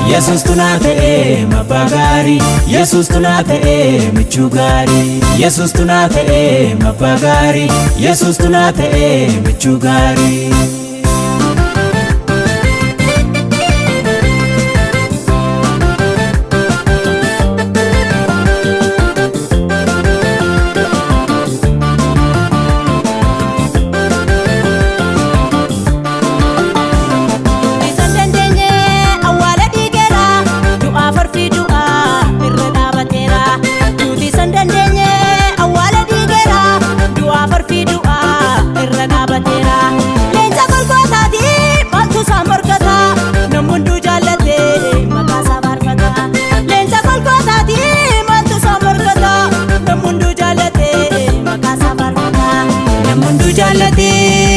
Yesus tunate mapagari, Yesus tunate michugari, Yesus tunate mapagari, Yesus tunate michugari.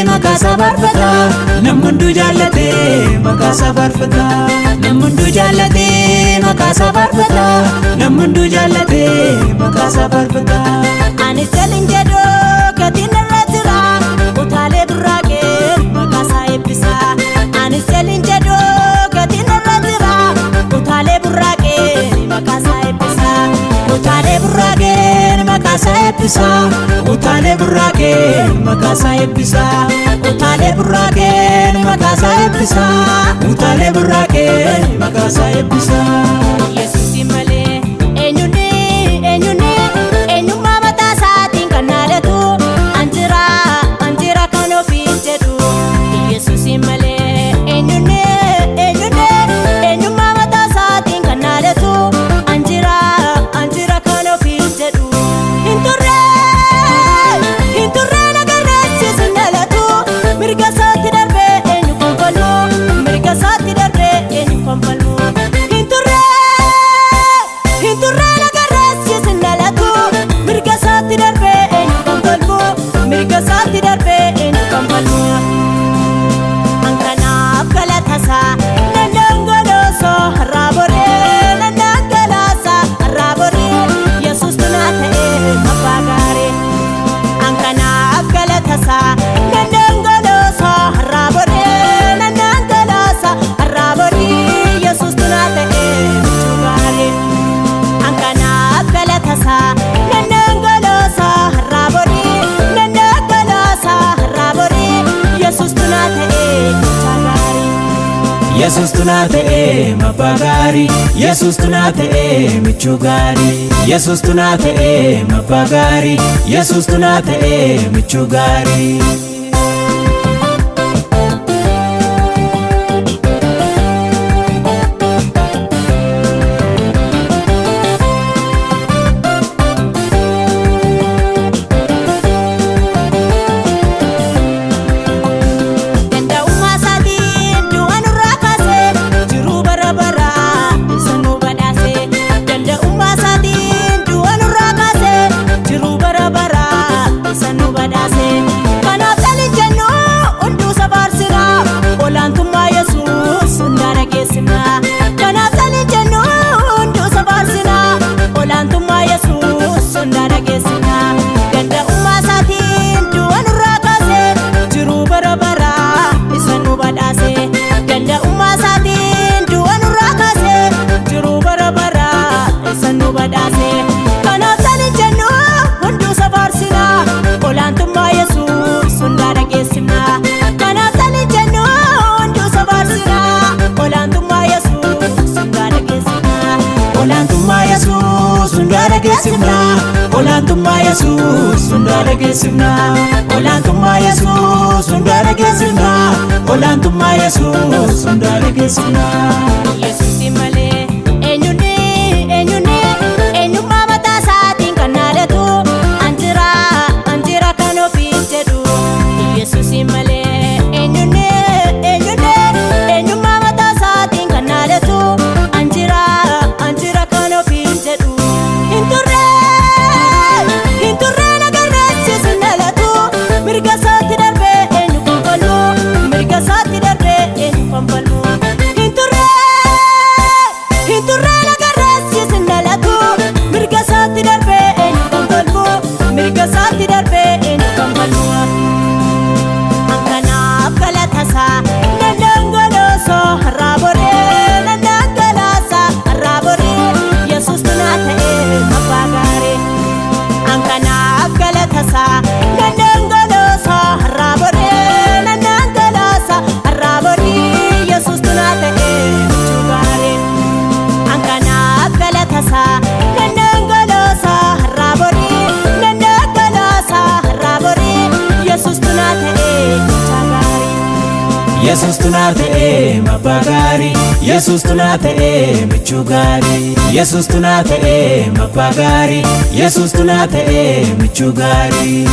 Makasa barfata, namundu jallate makasa barfata, namundu jallate makasa barfata, namundu jallate makasa barfata. Ani selin jedo katina ratira, utale burake makasa episa. Ani selin jedo katina ratira, utale burake makasa episa. Utale burake makasa episa. Utale burake makasa episa. Utale burake makasa episa. Utale burake makasa episa. Yesus imale enyuni enyuma batasa tinkanale tu anjira kano fitedu. Yesus imale enyuni enyuma batasa tinkanale tu anjira kano fitedu. Inturre nagarresi sinalatu mirga sati darbe enyu konfalmu, mirga sati darbe enyu konfalmu. Inturre nagarresi sinalatu mirga sati darbe enyu konfalmu, mirga sati darbe enyu konfalmu. Angana galatasa nandangoloso rabore nandangalasa rabore Yesus tunate mapagare. Angana galatasa nandangoloso rabore nandangalasa rabore Yesus tunate michugare. Angana galatasa nandangoloso rabore nandangalasa rabore Yesus tunate michugare. Yesus tunate mapagari, Yesus tunate michugari, Yesus tunate mapagari, Yesus tunate michugari. Olantumma Yesus sundara gesibna, olantumma Yesus sundara gesibna, olantumma Yesus sundara gesibna. Yesus imale enyuma batasa tinkanale tu anjira kano fitedu. Yesus imale enyuma batasa tinkanale tu anjira kano fitedu. Inturre nagarresi sinalatu mirga sati darbe enyu konfalmu, mirga sati darbe enyu konfalmu. Inturre Yesus tunaa ta'ee abbaa gaarii Yesus tunaa ta'ee michuu gaarii Yesus tunaa ta'ee abbaa gaarii Yesus tunaa ta'ee michuu gaarii